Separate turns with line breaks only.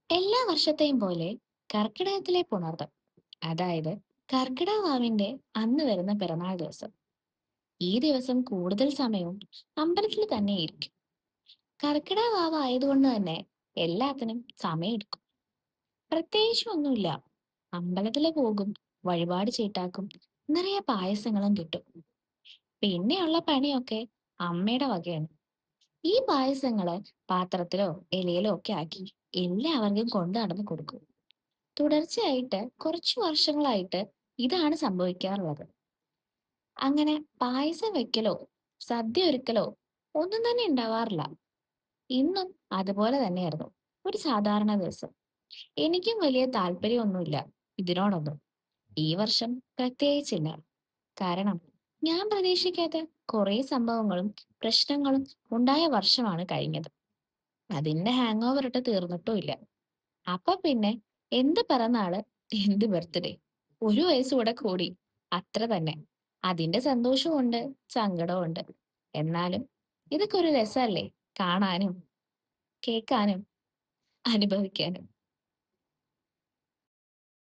എല്ലാ വർഷത്തെയും പോലെ കർക്കിടകത്തിലെ പുണർദം, അതായത് കർക്കിടക വാവിന്റെ അന്ന് വരുന്ന പിറന്നാൾ ദിവസം. ഈ ദിവസം കൂടുതൽ സമയവും അമ്പലത്തിൽ തന്നെ ഇരിക്കും. കർക്കിടക വാവ് ആയതുകൊണ്ട് തന്നെ എല്ലാത്തിനും സമയമെടുക്കും. പ്രത്യേകിച്ച് ഒന്നുമില്ല. അമ്പലത്തില് പോകും, വഴിപാട് ചീട്ടാക്കും, നിറയെ പായസങ്ങളും കിട്ടും. പിന്നെയുള്ള പണിയൊക്കെ അമ്മയുടെ വകയാണ്. ഈ പായസങ്ങള് പാത്രത്തിലോ ഇലയിലോ ഒക്കെ ആക്കി എല്ലാവർക്കും കൊണ്ടു നടന്ന് കൊടുക്കും. തുടർച്ചയായിട്ട് കുറച്ചു വർഷങ്ങളായിട്ട് ഇതാണ് സംഭവിക്കാറുള്ളത്. അങ്ങനെ പായസം വെക്കലോ സദ്യ ഒരുക്കലോ ഒന്നും തന്നെ ഉണ്ടാവാറില്ല. ഇന്നും അതുപോലെ തന്നെയായിരുന്നു. ഒരു സാധാരണ ദിവസം. എനിക്കും വലിയ താല്പര്യമൊന്നുമില്ല ഇതിനോടൊന്നും. ഈ വർഷം പ്രത്യേകിച്ചില്ല. കാരണം ഞാൻ പ്രതീക്ഷിക്കാത്ത കുറേ സംഭവങ്ങളും പ്രശ്നങ്ങളും ഉണ്ടായ വർഷമാണ് കഴിഞ്ഞത്. അതിന്റെ ഹാങ് ഓവർ ഇട്ട് തീർന്നിട്ടും ഇല്ല. അപ്പൊ പിന്നെ എന്ത് പിറന്നാള്, എന്ത് ബർത്ത്ഡേ, ഒരു വയസ്സ് കൂടെ കൂടി, അത്ര തന്നെ. അതിന്റെ സന്തോഷവുമുണ്ട്, സങ്കടവുമുണ്ട്. എന്നാലും ഇതൊക്കെ ഒരു രസമല്ലേ, കാണാനും കേൾക്കാനും അനുഭവിക്കാനും.